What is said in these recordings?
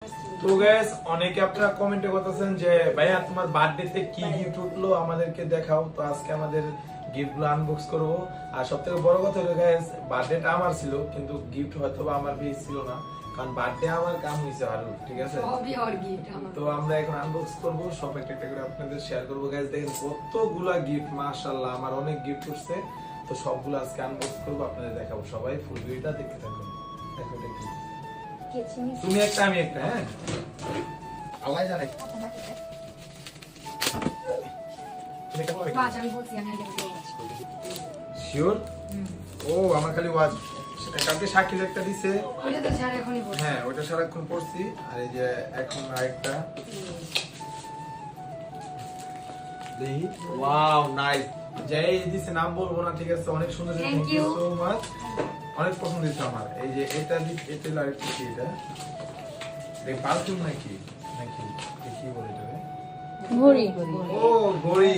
তো গাইস অনেকে আপনারা কমেন্টে বলতেছেন যে ভাইয়া তোমার বার্থডেতে কি গিফট উঠলো আমাদেরকে দেখাও। তো আজকে আমাদের গিফটগুলো আনবক্স করব। আর সবথেকে বড় কথা হলো গাইস বার্থডেটা আমার ছিল, কিন্তু গিফট হয়তো আমার বেশ ছিল না, কারণ বার্থডে আমার কাম হইছে আরো, ঠিক আছে? সবই ওর গিফট আমার। তো আমরা এখন আনবক্স করব, সব একটা একটা করে আপনাদের শেয়ার করব। গাইস দেখেন কতগুলা গিফট, মাশাআল্লাহ আমার অনেক গিফট উঠছে। তো সবগুলো আজকে আনবক্স করব, আপনাদের দেখাবো। সবাই ফুল ভিডিওটা দেখতে থাকুন। দেখো এটা কি, তুমি একটা আমি একটা। হ্যাঁ আল্লাহ জানে শিওর। ও আমার খালি ওয়াজ, কালকে শাকিল একটা দিছে, হ্যাঁ ওটা সারাক্ষণ পড়ছি। আর এই যে এখন আরেকটা দেখি, ওয়াও নাইস। যাই দিছে নাম বলবো না, ঠিক আছে? অনেক সুন্দর, থ্যাংক ইউ সো মাচ, অনেক পছন্দ হয়েছে আমার। এই যে এটা এটা হলো আরেকটা কি, এটা এই পারফিউম নাকি নাকি কি বলে এটা? ঘড়ি। ও ঘড়ি,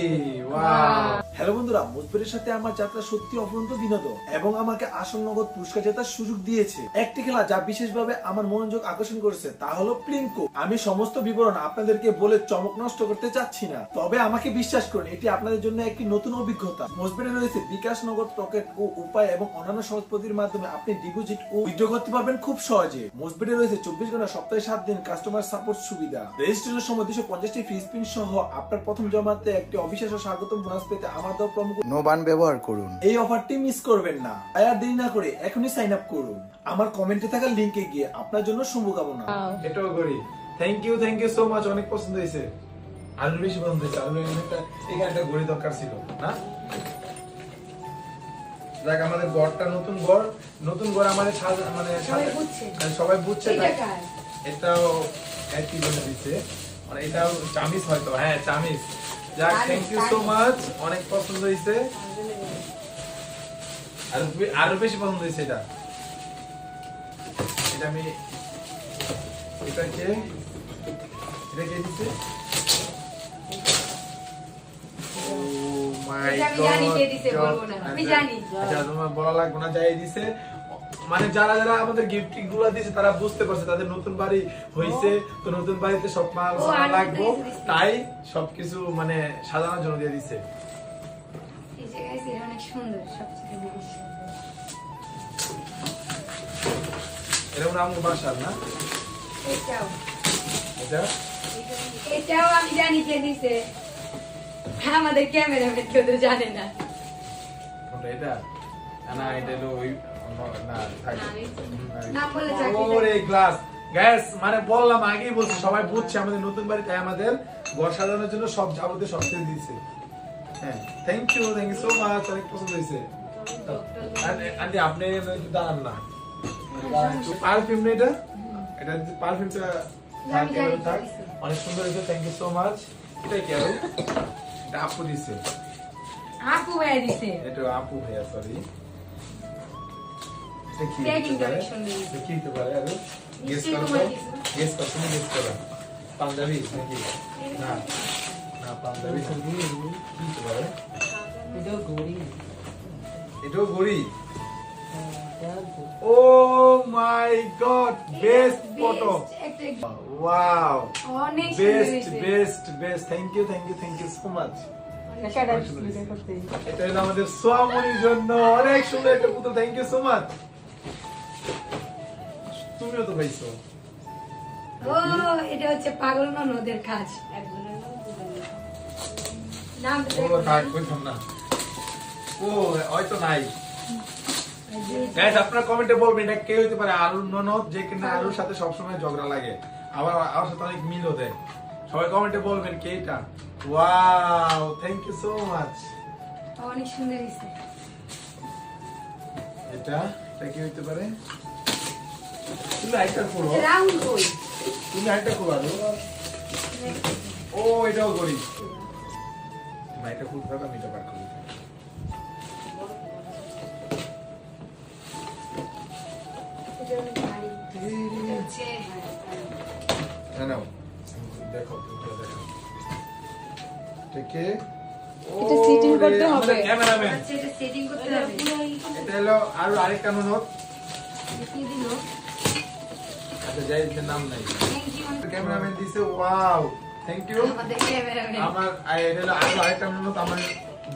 ওয়াও। হ্যালো বন্ধুরা, মুজবেরের সাথে আমার যাত্রা সত্যি অফুরন্ত বিনোদন এবং আমাকে আসল নগদ পুরস্কার জেতার সুযোগ দিয়েছে। একটি খেলা যা বিশেষভাবে আমার মনোযোগ আকর্ষণ করেছে তা হলো প্লিঙ্কো। আমি সমস্ত বিবরণ আপনাদেরকে বলে চমক নষ্ট করতে চাচ্ছি না, তবে আমাকে বিশ্বাস করুন এটি আপনাদের জন্য একটি নতুন অভিজ্ঞতা। মুজবেরে রয়েছে বিকাশ, নগদ, রকেট ও উপায় এবং অন্যান্য সহজ পদ্ধতির মাধ্যমে আপনি ডিপোজিট ও উইথড্র করতে পারবেন খুব সহজে। মুজবেরে রয়েছে 24 ঘন্টা সপ্তাহে 7 দিন কাস্টমার সাপোর্ট সুবিধা। রেজিস্ট্রেশনের সময় 250টি ফ্রি স্পিন সহ আপনার প্রথম জমাতে একটি অবিশ্বাস্য স্বাগতম বোনাস পেতে আমাদের প্রমুখ নোবান ব্যবহার করুন। এই অফারটি মিস করবেন না। আর দেরি না করে এখনই সাইন আপ করুন। আমার কমেন্টে থাকা লিংকে গিয়ে আপনার জন্য শুভকামনা। এটাও ঘড়ি, থ্যাংক ইউ সো মাচ, অনেক পছন্দ হয়েছে। আরো বেশি পছন্দ হয়েছে। আরো এখানে একটা ঘড়ি দরকার ছিল না? দেখ আমাদের ঘরটা নতুন ঘর, নতুন ঘর আমাদের মানে সবাই বুঝছে। এটাও একই বলে দিচ্ছে, মানে এটাও চামিস হয়তো, হ্যাঁ চামিস। যাক থ্যাংক ইউ সো মাচ, অনেক পছন্দ হয়েছে। আরো বেশি পছন্দ হয়েছে এটা। এটা আমি এটা কে দিচ্ছে? ও মাই গড, তোমার বলা লাগবে না, যাই দিছে। মানে যারা যারা আমাদের গিফট গুলো দিয়েছে তারা বুঝতে পারছে তাদের নতুন বাড়ি হইছে, তো নতুন বাড়িতে সব মাল লাগবে, তাই সবকিছু মানে সাজানোর জন্য দিয়ে দিছে। এরকম নাম বাসার না? এটাও আমি জানি কে দিছে, আমাদের ক্যামেরাম্যান কেউ তো জানে না। এটা না, এটা হলো ওই মানে বললাম আগেই বলছি, সবাই বুঝছে আমাদের নতুন বাড়ি, তাই আমাদের ঘর সাজানোর জন্য সব যাবতীয় সব কিছু দিয়েছে। হ্যাঁ থ্যাংক ইউ সো মাচ, অনেক পছন্দ হয়েছে। আন্টি আপনি দাঁড়ান না, পারফিউম না এটা, এটা পারফিউমটা অনেক সুন্দর হয়েছে, থ্যাংক ইউ সো মাচ। এটা কি আরো? এটা আপু দিছে, আপু ভাই দিছে। এটা আপু ভাইয়া, সরি। পাঞ্জাবি নাকি? না না, পাঞ্জাবি এটাও ঘড়ি। Oh my god, best photo, wow, best thank you so much. এটা হলো আমাদের সোয়ামনির জন্য অনেক সুন্দর একটা পুতুল, থ্যাংক ইউ সো মাচ। তুমিও তো পাইছো। ও এটা হচ্ছে পাগল ননদের কাজ। নাম না, ও হয়তো নাই। গাইস আপনারা কমেন্টে বলবেন এটা কে হইতে পারে। আলুর ননদ, যে কিনা আলুর সাথে সবসময় ঝগড়া লাগে, আবার আমার সাথে অনেক মিলও দেয়। সবাই কমেন্টে বলবেন কে এটা। Wow thank you so much, অনেক সুন্দর হয়েছে। এটা কি হইতে পারে? তুমি আইটা করো, রাউন্ড কই, তুমি আইটা করো। ও এটাও করি, তুমি আইটা খুব ভালো, আমি এটা বার করি। দেখো থেকে এটা সেটিং করতে হবে, ক্যামেরাম্যান এটা সেটিং করতে হবে। এটা হলো আর আরেকটা ননদ। কি দিল? আচ্ছা যাই দিতে নাম নাই থ্যাংক ইউ ক্যামেরাম্যান দিছে ওয়াও থ্যাংক ইউ আমাদের ক্যামেরাম্যান আমার এটা হলো আরেকটা নাম হলো আমার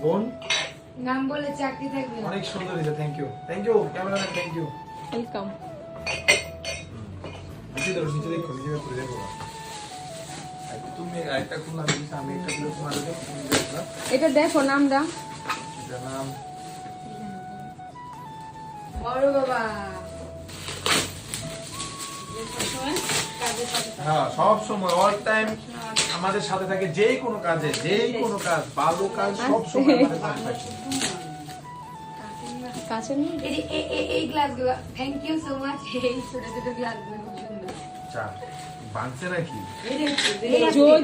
বোন নাম বলে চাকরি থাকবে অনেক সুন্দর দিছে thank you cameraman thank you welcome. নিচে দেখো নিচে করে দেখো আর তুমি আরেকটা খুললাম আমি একটা খুলে তোমার দেখো এটা দেখো নামটা। এটা নাম বড় বাবা হ্যাঁ সব সময় অল টাইম আমাদের সাথে থাকে যেই কোনো কাজে যেই কোনো কাজ ভালো কাজ সব সময় আমাদের সাথে থাকে কাছে নিয়ে এই গ্লাসগুলো থ্যাংক ইউ সো মাচ এই ছোট ছোট গ্লাসগুলো খুব সুন্দর আচ্ছা বানছে নাকি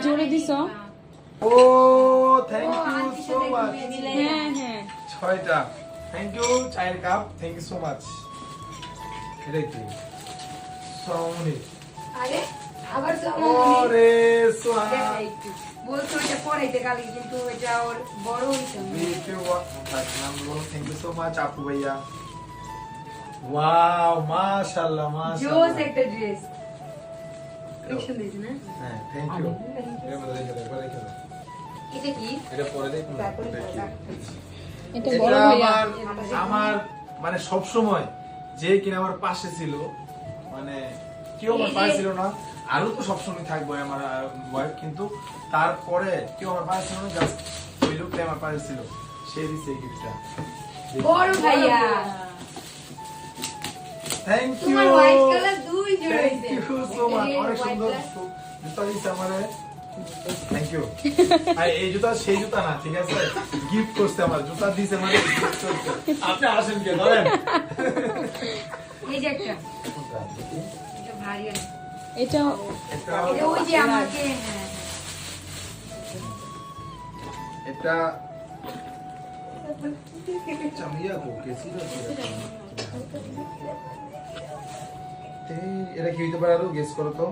জোরে দিছো। Oh thank you so much হ্যাঁ হ্যাঁ 6টা থ্যাংক ইউ চায়ের cup thank you so much এটা কি সৌনি আরে আবার ওরে সোয়া বলছো এটা পড়াইতে কালি কিন্তু এটা ওর বড় হইছে ভিডিও নাম বলো থ্যাংক ইউ সো মাচ আপু ভাইয়া ওয়াও মাশাআল্লাহ জোস মাশাআল্লাহ একটা ড্রেস খুব সুন্দর হয়েছে না হ্যাঁ থ্যাংক ইউ এর মধ্যে রেখে দাও রেখে দাও এটা কি এটা পরে দেখুন এটা এটা বড় ভাইয়া। আমার মানে সব সময় যে কিনা আমার পাশে ছিল মানে কেউ আমার পাশে ছিল না আরো তো সবসময় থাকবো আমার ওয়াইফ কিন্তু তারপরে কেউ আমার পাশে ছিল না জাস্ট ওই লোকটা আমার পাশে ছিল সে দিচ্ছে এই গিফটটা বড় ভাইয়া থ্যাংক ইউ তোমার হোয়াইট কালার দুই জোড়া থ্যাংক হইছে ইউ সো মাচ অনেক সুন্দর জুতা দিচ্ছে আমারে থ্যাংক ইউ আর এই জুতা সেই জুতা না ঠিক আছে গিফট করছে আমার জুতা দিছে মানে gift করছে। আপনি আসেন কে ধরেন এই যে একটা এটা ভারী আছে এটা এটা এটা ওই যে আমাকে হ্যাঁ এটা চামিয়া কো কেসি এটা কি হইতে পারে আরো গেস করো তো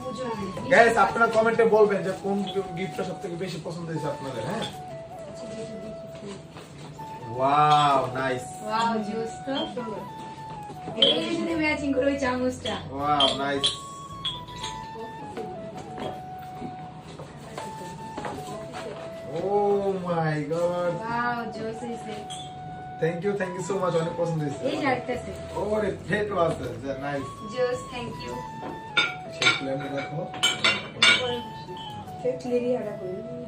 ওজন গাইস আপনারা কমেন্টে বলবেন যে কোন গিফটটা সবথেকে বেশি পছন্দ হয়েছে আপনাদের হ্যাঁ ওয়াও নাইস ওয়াও জোস তো এর সাথে ম্যাচিং করে ওই চামচটা wow nice O my god wow জোস হইছে থ্যাংক ইউ সো মাচ অনেক পছন্দ হয়েছে এই আরেকটাছে ওরে প্লেটও আছে নাইস জোস থ্যাংক ইউ সেই প্লেন রাখো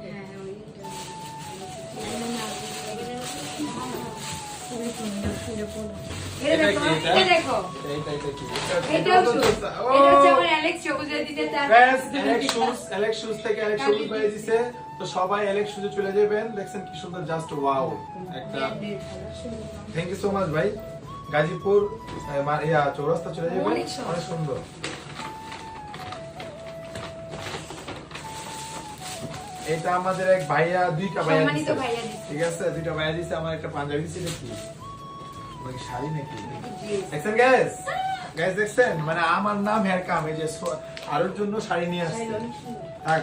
হ্যাঁ এটা দেখো এটা দেখো এটা কি এটাও shoes। এটা হচ্ছে আমার অ্যালেক্স সবুজ দিতে তার ব্যাস অ্যালেক্স শুজ থেকে অ্যালেক্স শুজ পেয়ে দিছে তো সবাই অ্যালেক্স শুজে চলে যাবেন দেখছেন কি সুন্দর জাস্ট ওয়াও একটা থ্যাংক ইউ সো মাচ ভাই গাজীপুর চৌরাস্তা চলে যাবেন অনেক সুন্দর। অনেক সুন্দর এটা আমাদের এক ভাইয়া দুইটা ভাইয়া সম্মানিত দিছে। ভাইয়া দিছে। ঠিক আছে দুইটা ভাইয়া দিছে আমার একটা পাঞ্জাবি দিছে দেখি ওই শাড়ি নাকি Dress। দেখছেন গাইস দেখছেন মানে আমার নাম হেয়ার কাম এই যে আরোর জন্য শাড়ি নিয়ে আসছে থাক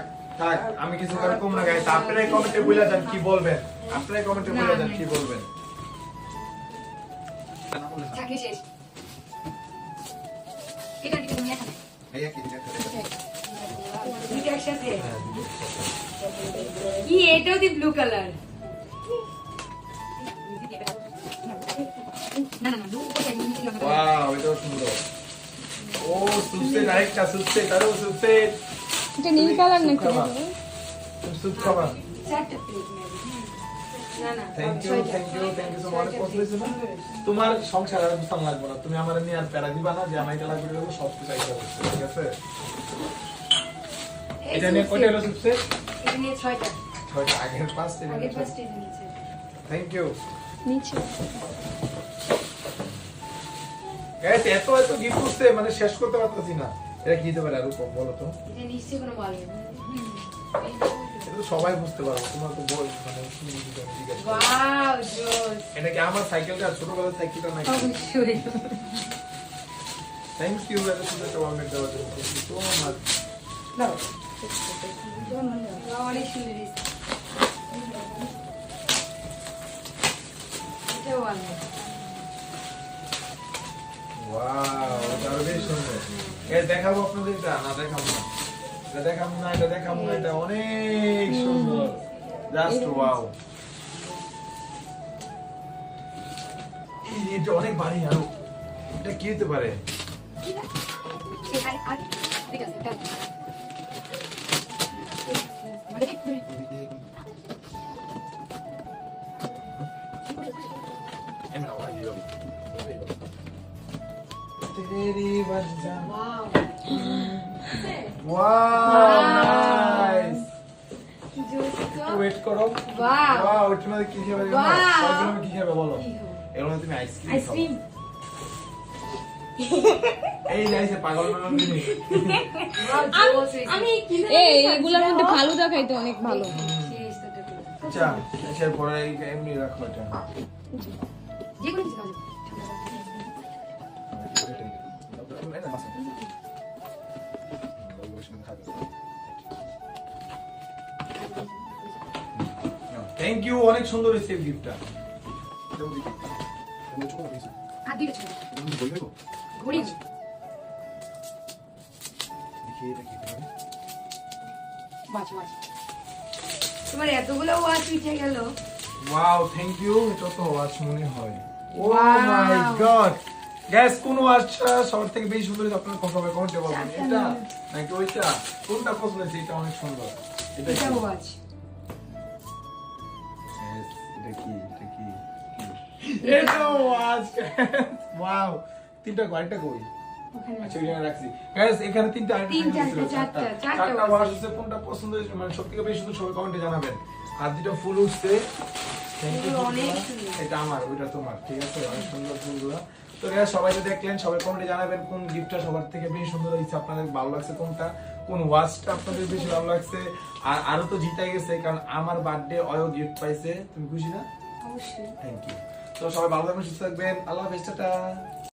আমি কিছু করে কম না গাইস আপনারাই কমেন্টে বলে যান কি বলবেন আপনারাই কমেন্টে বলে যান কি বলবেন চাকরি শেষ এটা কি তুমি এখন ভাইয়া কি দিলেন দুইটা একসাথে কি এটাও দি ব্লু কালার না না না ব্লু ওয়াও এটা সুন্দর ও সুপসেট আরেকটা সুপসেট আরো সুপসেট এটা নীল কালার নাকি? সুপ খাবা চারটা প্লেট না না থ্যাংক ইউ সো মাচ পছন্দ হয়েছে না তোমার সংসার আর বুঝতাম লাগবে না তুমি আমার নিয়ে আর প্যারা দিবা না যে আমার এটা লাগবে সব কিছু চাইতে হবে ঠিক আছে এটা নিয়ে কয়টা হলো সুপসেট এটা নিয়ে 6টা ছয়টা আগের পাঁচ আগে ফার্স্ট এটা নিয়েছে থ্যাংক ইউ নিচে গাইস এত গিফট করতে মানে শেষ করতে পারতেছি না এটা কি দিতে পারে আর বলো তো এটা নিশ্চয়ই কোনো বলে এটা তো সবাই বুঝতে পারবে তোমার তো বল মানে তুমি যদি আমি জিজ্ঞাসা করি। ওয়াও জোস এটা কি আমার সাইকেলটা ছোটবেলার সাইকেলটা নাকি অবশ্যই থ্যাংক ইউ এত সুন্দর একটা ওয়ালমেট দেওয়ার জন্য থ্যাংক ইউ সো মাচ অনেক সুন্দর দিচ্ছে এটা ওয়াল ওয়াও, এটা আরো বেশ সুন্দর। এই দেখাবো আপনাদের, এটা না দেখাবো না, এটা দেখাবো না, এটা দেখাবো না, এটা অনেক সুন্দর, জাস্ট ওয়াও। এটা অনেক ভারী, আরো এটা কি হতে পারে? ঠিক আছে, এটা। तेरी वजह Wow. Wow nice Justo. একটু ওয়েট করো Wow. ওয়াও এটা মধ্যে কি খাবে জানো Wow. সবগুলো কি খাবে বলো কি খাবো? এর মধ্যে তুমি আইসক্রিম আইসক্রিম। এই যাইছে পাগল পাগল জিনিস Wow, জোস হয়েছে। আমি এগুলোর মধ্যে ফালুদা খাইতে অনেক ভালো। শেষ তো এটা পুরো। আচ্ছা এর পরে এই এমনি রাখো এটা যে কোনো কিছু খাওয়া যাবে। থ্যাংক ইউ অনেক সুন্দর হয়েছে এই গিফটটা আর দুইটা ছিল। ঘড়ি। Watch, watch. তোমার এতগুলো ওয়াচ উঠে গেল। ওয়াও থ্যাংক ইউ এটা তো ওয়াচ মনে হয় ও Wow. মাই গড গ্যাস কোন ওয়াচটা সবার থেকে বেশি সুন্দর হয়েছে আপনারা কমেন্টে বলবেন এটা নাকি ওইটা কোনটা পছন্দ হয়েছে এটা অনেক সুন্দর এটা এটা কি? ওয়াচ। Yes, এটা কি এটা কি এটা ওয়াচ ওয়াও তিনটা আরেকটা কই ওখানে আচ্ছা এখানে রাখছি গাইস এখানে তিনটা আইটেম তিন, চারটা, চারটা চারটা watch ওয়াচ আছে কোনটা পছন্দ হয়েছে মানে সবথেকে বেশি সুন্দর সবাই কমেন্টে জানাবেন আর দুটো ফুল উঠছে থ্যাংক ইউ এগুলো অনেক সুন্দর। এটা আমার ওইটা তোমার ঠিক আছে অনেক সুন্দর ফুলগুলো তো গাইস সবাই তো দেখলেন সবাই কমেন্টে জানাবেন কোন গিফটটা সবার থেকে বেশি সুন্দর হয়েছে আপনাদের ভালো লাগছে কোনটা কোন ওয়াচটা আপনাদের বেশি ভালো লাগছে আর আরো তো জিতাই গেছে কারণ আমার বার্থডে অয় গিফট পাইছে তুমি খুশি না অবশ্যই। থ্যাংক ইউ তো সবাই ভালো থাকবেন সুস্থ থাকবেন আল্লাহ হাফেজ টাটা